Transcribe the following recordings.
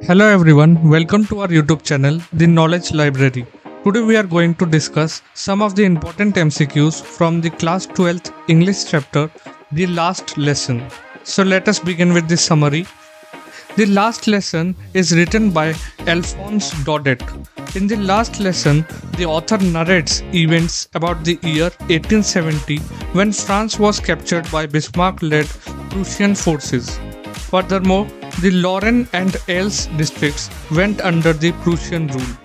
Hello everyone, welcome to our YouTube channel, The Knowledge Library. Today we are going to discuss some of the important MCQs from the class 12th English chapter, The Last Lesson. So let us begin with the summary. The Last Lesson is written by Alphonse Daudet. In the Last Lesson, the author narrates events about the year 1870 when France was captured by Bismarck-led Prussian forces. Furthermore, the Lorraine and Alsace districts went under the Prussian rule.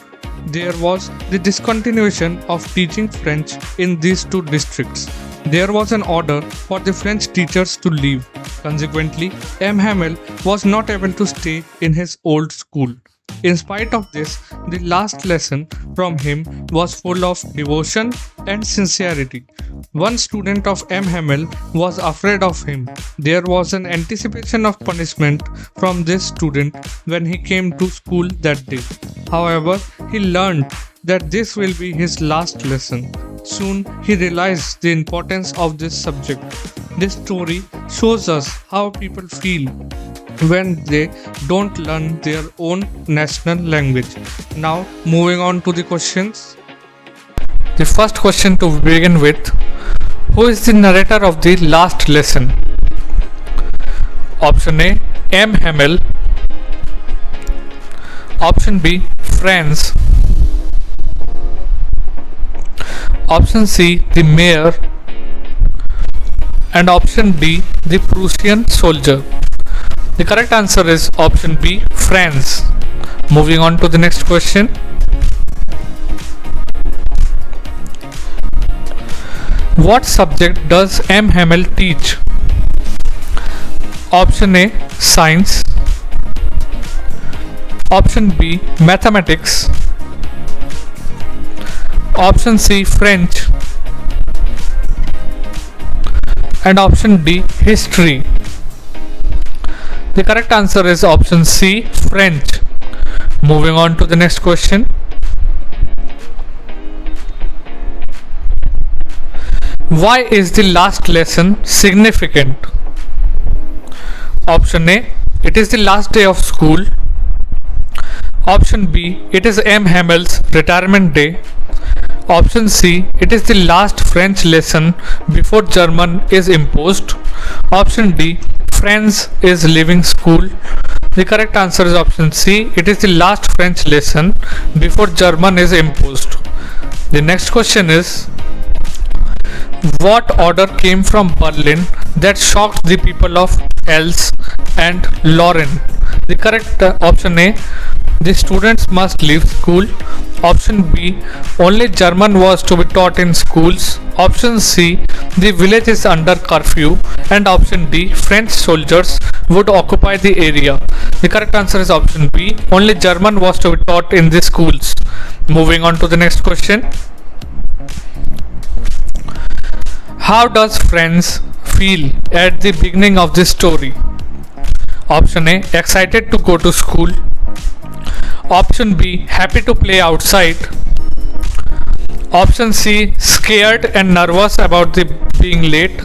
There was the discontinuation of teaching French in these two districts. There was an order for the French teachers to leave. Consequently, M. Hamel was not able to stay in his old school. In spite of this, the last lesson from him was full of devotion and sincerity. One student of M. Hamel was afraid of him. There was an anticipation of punishment from this student when he came to school that day. However, he learned that this will be his last lesson. Soon, he realized the importance of this subject. This story shows us how people feel when they don't learn their own national language. Now, moving on to the questions. The first question to begin with: who is the narrator of the last lesson? Option A, M. Hamel. Option B, Franz. Option C, the mayor. And option D, the Prussian soldier. The correct answer is option B, Franz. Moving on to the next question. What subject does M. Hamel teach? Option A, science. Option B, mathematics. Option C, French. And option D, history. The correct answer is option C, French. Moving on to the next question. Why is the last lesson significant? Option A, it is the last day of school. Option B, it is M. Hamel's retirement day. Option C, it is the last French lesson before German is imposed. Option D, Franz is leaving school. The correct answer is option C, it is the last French lesson before German is imposed. The next question is: what order came from Berlin that shocked the people of Alsace and Lorraine? The correct option A, the students must leave school. Option B, only German was to be taught in schools. Option C, the village is under curfew. And option D, French soldiers would occupy the area. The correct answer is option B, only German was to be taught in the schools. Moving on to the next question. How does Franz feel at the beginning of this story? Option A, excited to go to school. Option B, happy to play outside. Option C, scared and nervous about being late.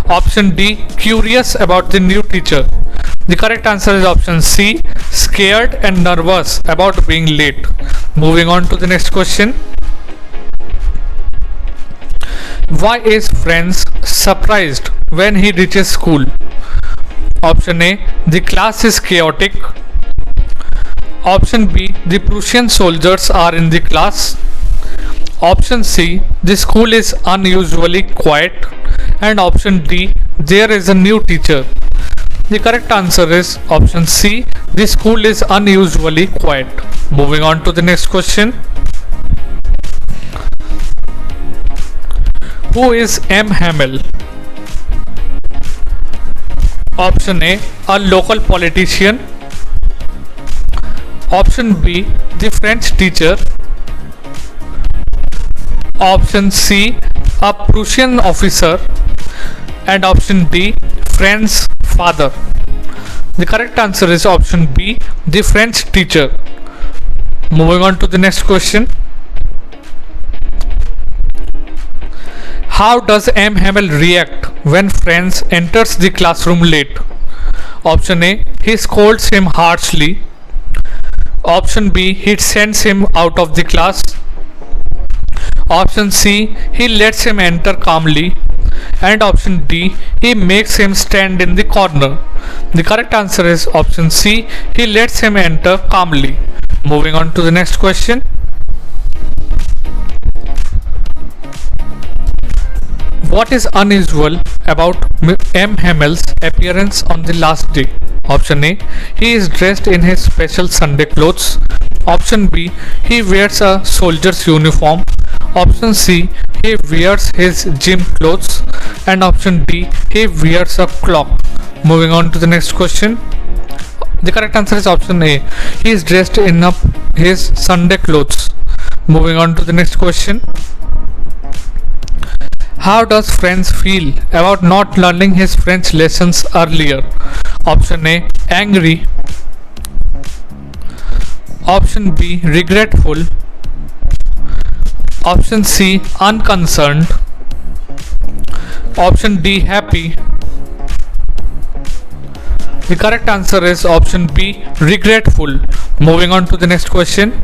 Option D, curious about the new teacher. The correct answer is option C, scared and nervous about being late. Moving on to the next question. Why is Franz surprised when he reaches school? Option A, the class is chaotic. Option B, the Prussian soldiers are in the class. Option C, the school is unusually quiet. And option D, there is a new teacher. The correct answer is option C, the school is unusually quiet. Moving on to the next question. Who is M. Hamel? Option A, a local politician. Option B, the French teacher. Option C, a Prussian officer. And option D, Franz's father. The correct answer is option B, the French teacher. Moving on to the next question. How does M. Hamel react when Franz enters the classroom late? Option A, he scolds him harshly. Option B, he sends him out of the class. Option C, he lets him enter calmly. And option D, he makes him stand in the corner. The correct answer is option C, he lets him enter calmly. Moving on to the next question. What is unusual about M. Hamel's appearance on the last day? Option A, he is dressed in his special Sunday clothes. Option B, he wears a soldier's uniform. Option C, he wears his gym clothes. And option D, he wears a clock. Moving on to the next question. The correct answer is option A, he is dressed in his Sunday clothes. Moving on to the next question. How does Franz feel about not learning his French lessons earlier? Option A, angry. Option B, regretful. Option C, unconcerned. Option D, happy. The correct answer is option B, regretful. Moving on to the next question.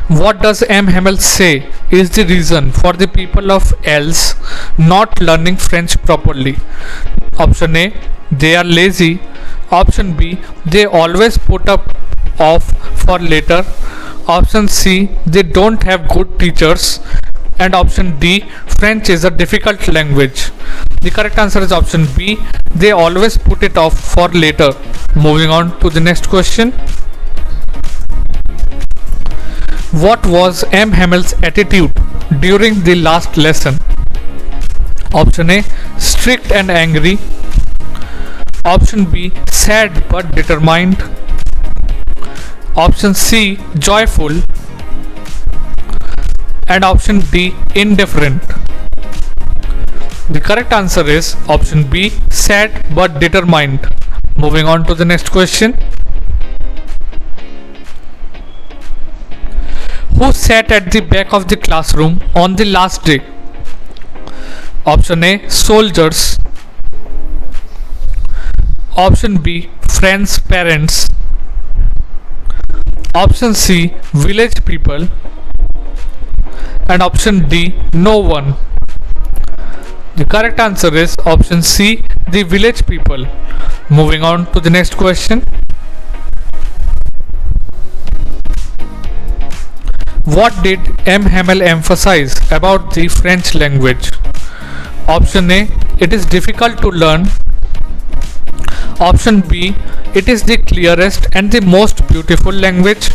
What does M. Hamel say is the reason for the people of Els not learning French properly? Option A, they are lazy. Option B, they always put up off for later. Option C, they don't have good teachers. And option D, French is a difficult language. The correct answer is option B, they always put it off for later. Moving on to the next question. What was M. Hamel's attitude during the last lesson? Option A, strict and angry. Option B, sad but determined. Option C, joyful. And option D, indifferent. The correct answer is option B, sad but determined. Moving on to the next question. Who sat at the back of the classroom on the last day? Option A, soldiers. Option B, friends' parents. Option C, village people. And option D, no one. The correct answer is option C, the village people. Moving on to the next question. What did M. Hamel emphasize about the French language? Option A, it is difficult to learn. Option B, it is the clearest and the most beautiful language.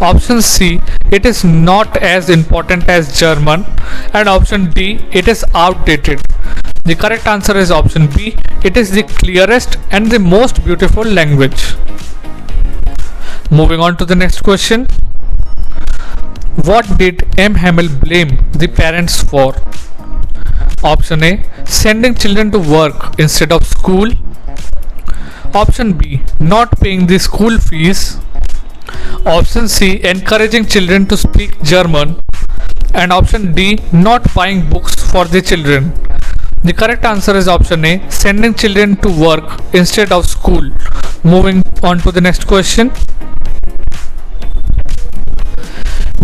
Option C, it is not as important as German. And option D, it is outdated. The correct answer is option B, it is the clearest and the most beautiful language. Moving on to the next question. What did M. Hamel blame the parents for? Option A, sending children to work instead of school. Option B, not paying the school fees. Option C, encouraging children to speak German. And option D, not buying books for the children. The correct answer is option A, sending children to work instead of school. Moving on to the next question.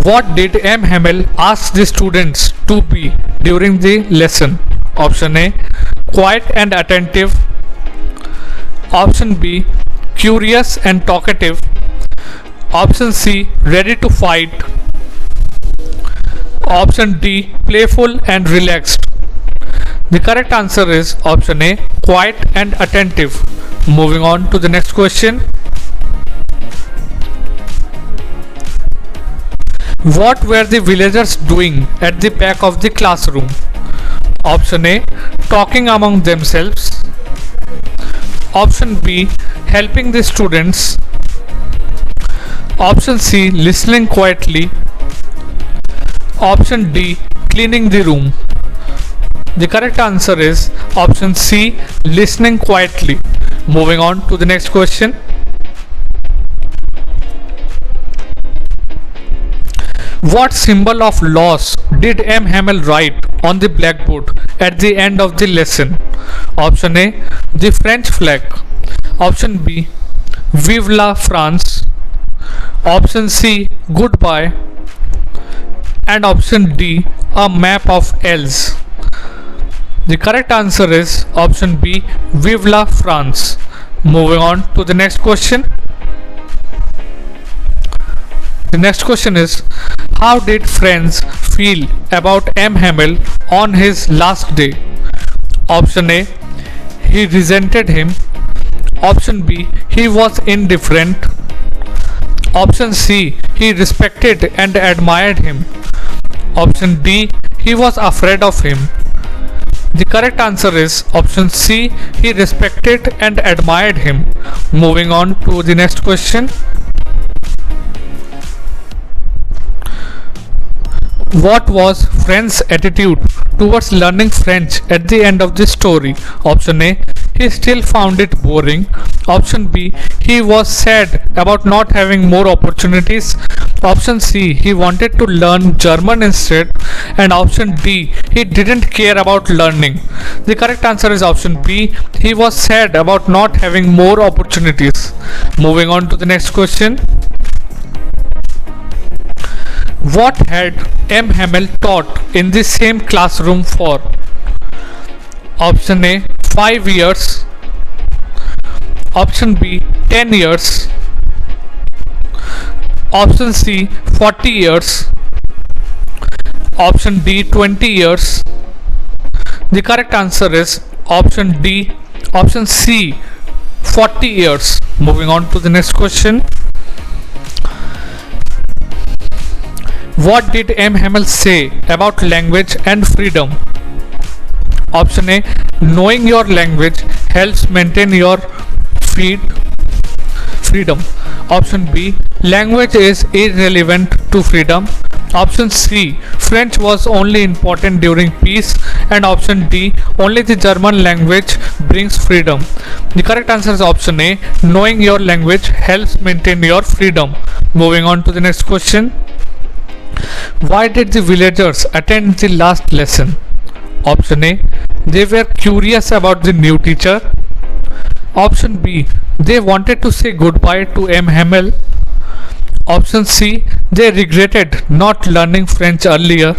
What did M. Hamel ask the students to be during the lesson? Option A, quiet and attentive. Option B, curious and talkative. Option C, ready to fight. Option D, playful and relaxed. The correct answer is option A, quiet and attentive. Moving on to the next question. What were the villagers doing at the back of the classroom? Option A, talking among themselves. Option B, helping the students. Option C, listening quietly. Option D, cleaning the room. The correct answer is option C, listening quietly. Moving on to the next question. What symbol of loss did M. Hamel write on the blackboard at the end of the lesson? Option A, the French flag. Option B, Vive la France. Option C, Goodbye. And option D, a map of L's. The correct answer is option B, Vive la France. Moving on to the next question. The next question is, how did friends feel about M. Hamel on his last day? Option A, he resented him. Option B, he was indifferent. Option C, he respected and admired him. Option D, he was afraid of him. The correct answer is option C, he respected and admired him. Moving on to the next question. What was Friend's attitude towards learning French at the end of this story? Option A, he still found it boring. Option B, he was sad about not having more opportunities. Option C, he wanted to learn German instead. And option D, he didn't care about learning. The correct answer is option B, he was sad about not having more opportunities. Moving on to the next question. What had M. Hamel taught in the same classroom for? Option A, 5 years. Option B, 10 years. Option C, 40 years. Option D, 20 years. The correct answer is option D, option C, 40 years. Moving on to the next question. What did M. Hamel say about language and freedom? Option A, knowing your language helps maintain your freedom. Option B, language is irrelevant to freedom. Option C, French was only important during peace. And option D, only the German language brings freedom. The correct answer is option A, knowing your language helps maintain your freedom. Moving on to the next question. Why did the villagers attend the last lesson? Option A, they were curious about the new teacher. Option B, they wanted to say goodbye to M. Hamel. Option C, they regretted not learning French earlier.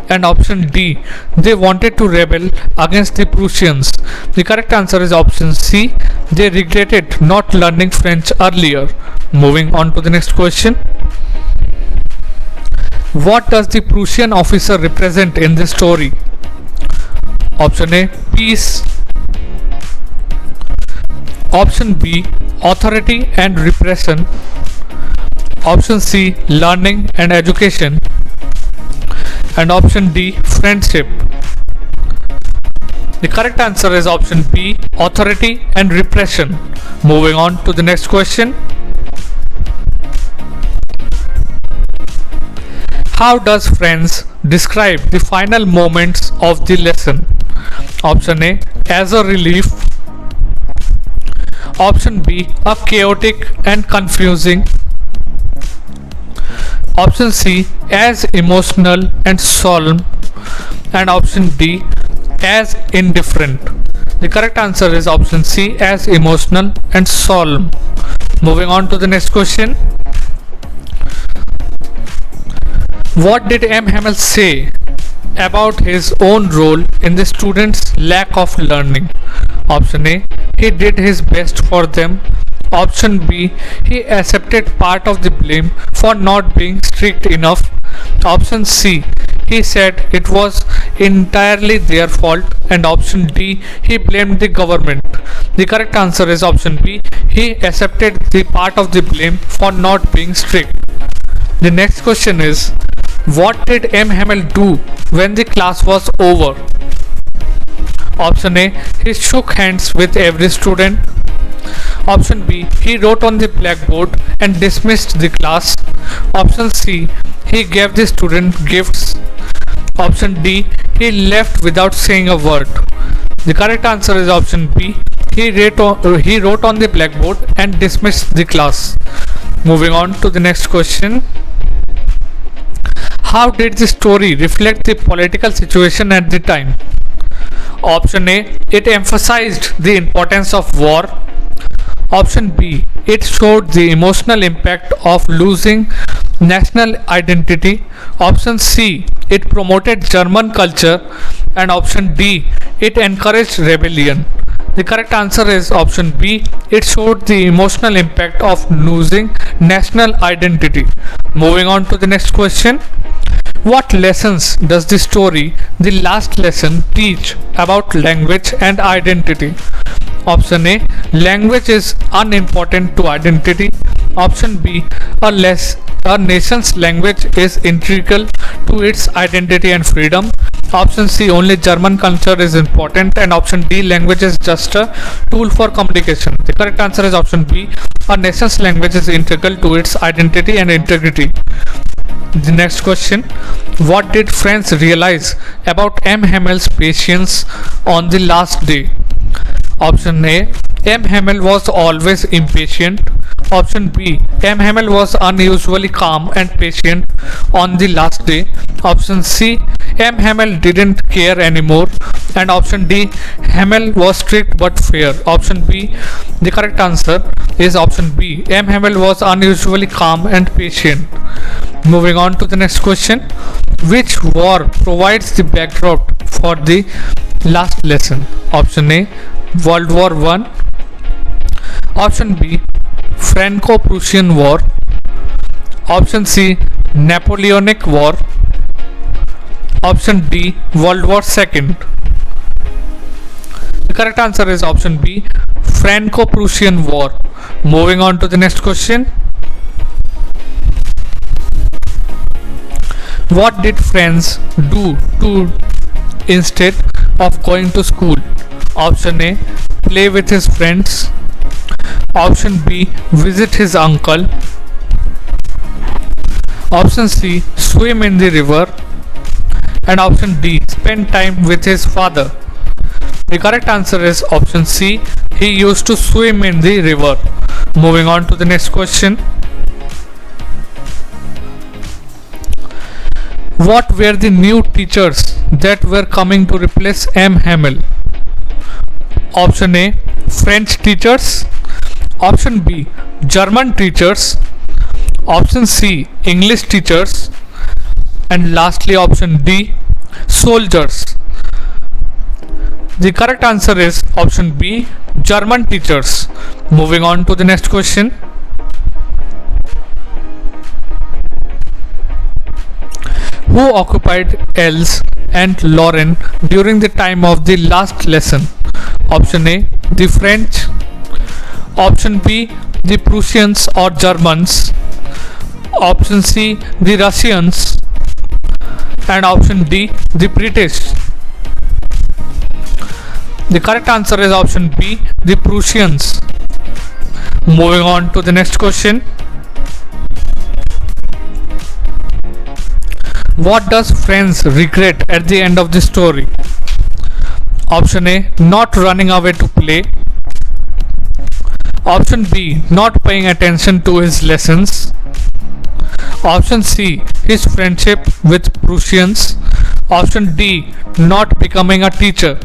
And option D, they wanted to rebel against the Prussians. The correct answer is option C, they regretted not learning French earlier. Moving on to the next question. What does the Prussian officer represent in this story? Option A, peace. Option B, authority and repression. Option C, learning and education. And option D, friendship. The correct answer is option B, authority and repression. Moving on to the next question. How does Friends describe the final moments of the lesson? Option A, as a relief. Option B, a chaotic and confusing. Option C, as emotional and solemn. And option D, as indifferent. The correct answer is option C, as emotional and solemn. Moving on to the next question. What did M. Hamel say about his own role in the students' lack of learning? Option A, he did his best for them. Option B, he accepted part of the blame for not being strict enough. Option C, he said it was entirely their fault. And option D, he blamed the government. The correct answer is option B, he accepted the part of the blame for not being strict. The next question is, what did M. Hamel do when the class was over? Option A, he shook hands with every student. Option B, he wrote on the blackboard and dismissed the class. Option C, he gave the student gifts. Option D, he left without saying a word. The correct answer is option B, he wrote on the blackboard and dismissed the class. Moving on to the next question. How did the story reflect the political situation at the time? Option A, it emphasized the importance of war. Option B, it showed the emotional impact of losing national identity. Option C, it promoted German culture. And option D, it encouraged rebellion. The correct answer is option B, it showed the emotional impact of losing national identity. Moving on to the next question. What lessons does the story The Last Lesson teach about language and identity? Option A, language is unimportant to identity. Option B, a nation's language is integral to its identity and freedom. Option C, only German culture is important. And option D, language is just a tool for communication. The correct answer is option B, a nation's language is integral to its identity and integrity. The next question. What did friends realize about M. Hamel's patience on the last day? Option A, M. Hamel was always impatient. Option B, M. Hamel was unusually calm and patient on the last day. Option C, M. Hamel didn't care anymore. And option D, Hamel was strict but fair. Option B, the correct answer is option B, M. Hamel was unusually calm and patient. Moving on to the next question. Which war provides the backdrop for the last lesson? Option A, World War I. Option B, Franco-Prussian War. Option C, Napoleonic War. Option D, World War II. The correct answer is option B, Franco-Prussian War. Moving on to the next question. What did friends do instead of going to school? Option A, play with his friends. Option B, visit his uncle. Option C, swim in the river. And option D, spend time with his father. The correct answer is option C, he used to swim in the river. Moving on to the next question. What were the new teachers that were coming to replace M. Hamel? Option A, French teachers. Option B, German teachers. Option C, English teachers. And lastly option D, soldiers. The correct answer is option B, German teachers. Moving on to the next question. Who occupied Els and Lorraine during the time of the last lesson? Option A, the French. Option B, the Prussians or Germans. Option C, the Russians. And option D, the British. The correct answer is option B, the Prussians. Moving on to the next question. What does Franz regret at the end of the story? Option A, not running away to play. Option B, not paying attention to his lessons. Option C, his friendship with Prussians. Option D, not becoming a teacher.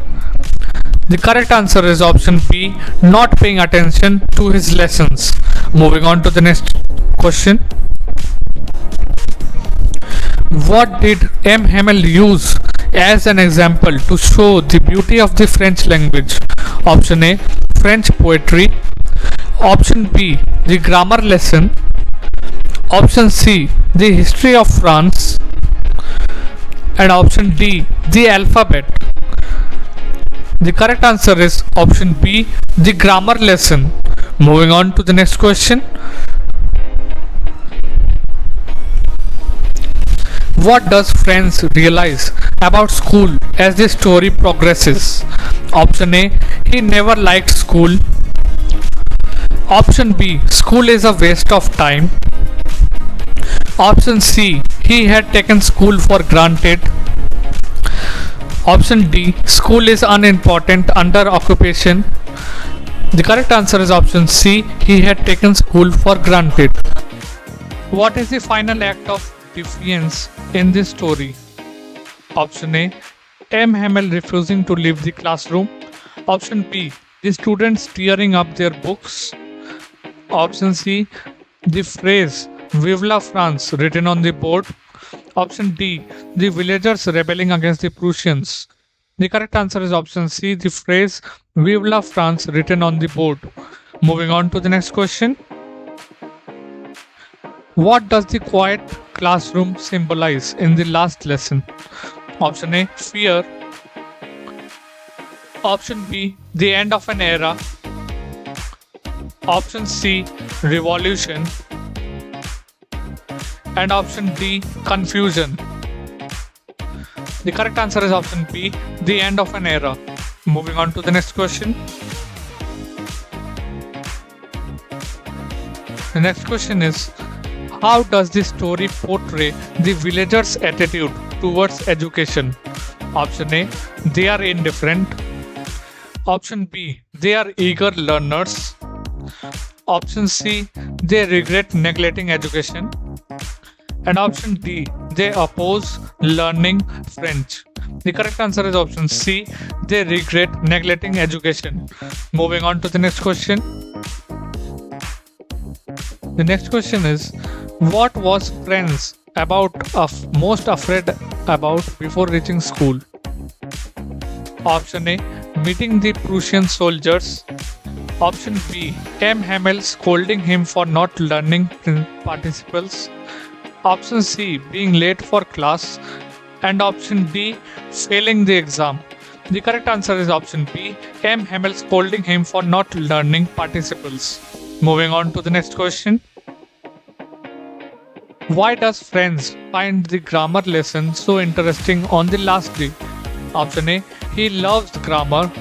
The correct answer is option B, not paying attention to his lessons. Moving on to the next question. What did M. Hamel use as an example to show the beauty of the French language? Option A, French poetry. Option B, the grammar lesson. Option C, the history of France. And option D, the alphabet. The correct answer is option B, the grammar lesson. Moving on to the next question. What does Franz realize about school as the story progresses? Option A, he never liked school. Option B, school is a waste of time. Option C, he had taken school for granted. Option D, school is unimportant under occupation. The correct answer is option C, he had taken school for granted. What is the final act of defiance in this story? Option A, M. Hamel refusing to leave the classroom. Option B, the students tearing up their books. Option C, the phrase Vive la France written on the board. Option D, the villagers rebelling against the Prussians. The correct answer is option C, the phrase Vive la France written on the board. Moving on to the next question. What does the quiet classroom symbolize in the last lesson? Option A, fear. Option B, the end of an era. Option C, revolution. And option D, confusion. The correct answer is option B, the end of an era. Moving on to the next question. The next question is, how does the story portray the villagers' attitude towards education? Option A, they are indifferent. Option B, they are eager learners. Option C, they regret neglecting education. And option D, they oppose learning French. The correct answer is option C, they regret neglecting education. Moving on to the next question. The next question is, what was Franz most afraid about before reaching school? Option A, meeting the Prussian soldiers. Option B, M. Hamel scolding him for not learning participles. Option C, being late for class. And option D, failing the exam. The correct answer is option B, M. Hamel scolding him for not learning participles. Moving on to the next question. Why does Franz find the grammar lesson so interesting on the last day? Option A, he loves grammar.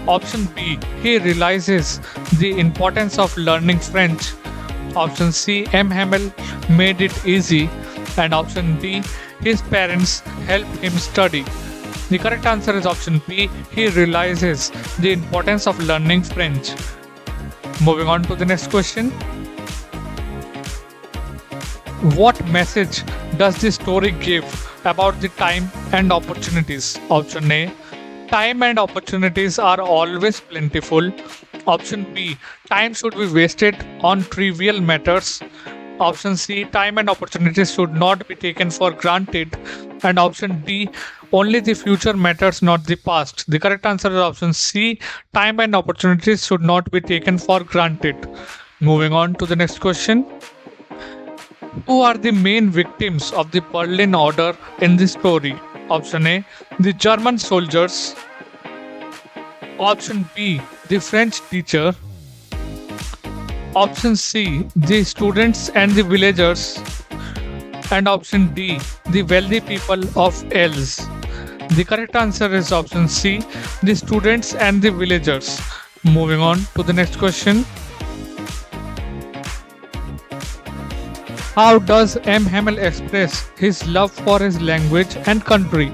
Option B, he realizes the importance of learning French. Option C, M. Hamel made it easy. And option D, his parents helped him study. The correct answer is option B, he realizes the importance of learning French. Moving on to the next question. What message does the story give about the time and opportunities? Option A, time and opportunities are always plentiful. Option B, time should be wasted on trivial matters. Option C, time and opportunities should not be taken for granted. And option D, only the future matters, not the past. The correct answer is option C, time and opportunities should not be taken for granted. Moving on to the next question. Who are the main victims of the Berlin Order in the story? Option A, the German soldiers. Option B, the French teacher. Option C, the students and the villagers. And option D, the wealthy people of Els. The correct answer is option C, the students and the villagers. Moving on to the next question. How does M. Hamel express his love for his language and country?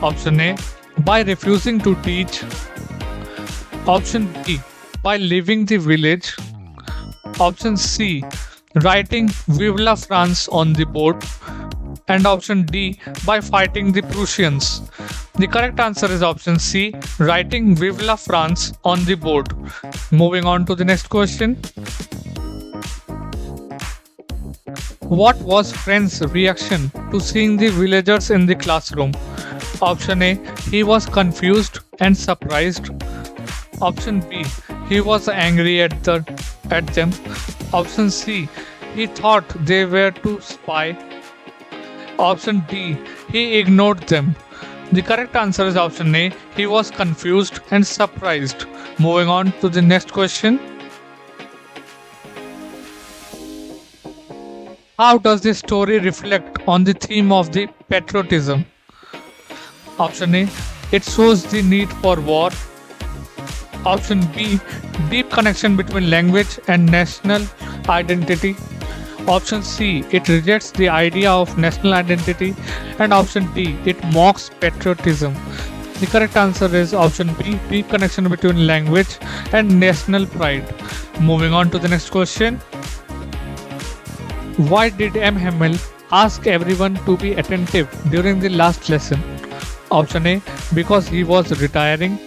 Option A, by refusing to teach. Option B, by leaving the village. Option C, writing Vive la France on the board. And option D, by fighting the Prussians. The correct answer is option C, writing Vive la France on the board. Moving on to the next question. What was Franz's reaction to seeing the villagers in the classroom? Option A, he was confused and surprised. Option B, he was angry at them. Option C, he thought they were to spy. Option D, he ignored them. The correct answer is option A, he was confused and surprised. Moving on to the next question. How does this story reflect on the theme of the patriotism? Option A, it shows the need for war. Option B, deep connection between language and national identity. Option C, it rejects the idea of national identity. And option D, it mocks patriotism. The correct answer is option B, deep connection between language and national pride. Moving on to the next question. Why did M. Hamel ask everyone to be attentive during the last lesson? Option A, because he was retiring.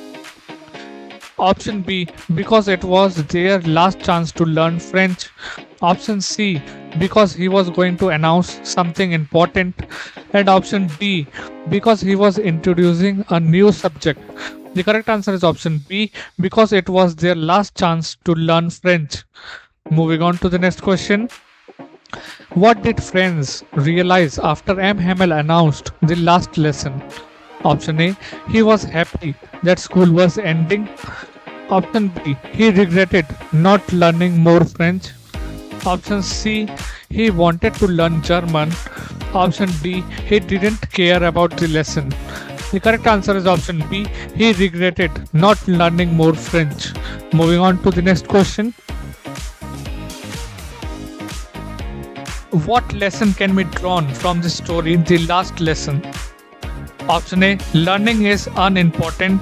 Option B, because it was their last chance to learn French. Option C, because he was going to announce something important. And option D, because he was introducing a new subject. The correct answer is option B, because it was their last chance to learn French. Moving on to the next question. What did friends realize after M. Hamel announced the last lesson? Option A, he was happy that school was ending. Option B, he regretted not learning more French. Option C, he wanted to learn German. Option D, he didn't care about the lesson. The correct answer is option B, he regretted not learning more French. Moving on to the next question. What lesson can be drawn from the story The Last Lesson? Option A, learning is unimportant.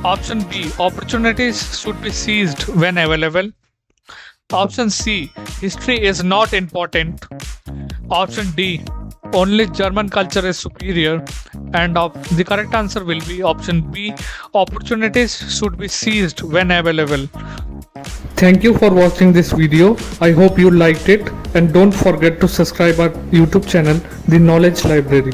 Option B, opportunities should be seized when available. Option C, history is not important. Option D, only German culture is superior. And the correct answer will be option B, opportunities should be seized when available. Thank you for watching this video. I hope you liked it, and don't forget to subscribe our YouTube channel, The Knowledge Library.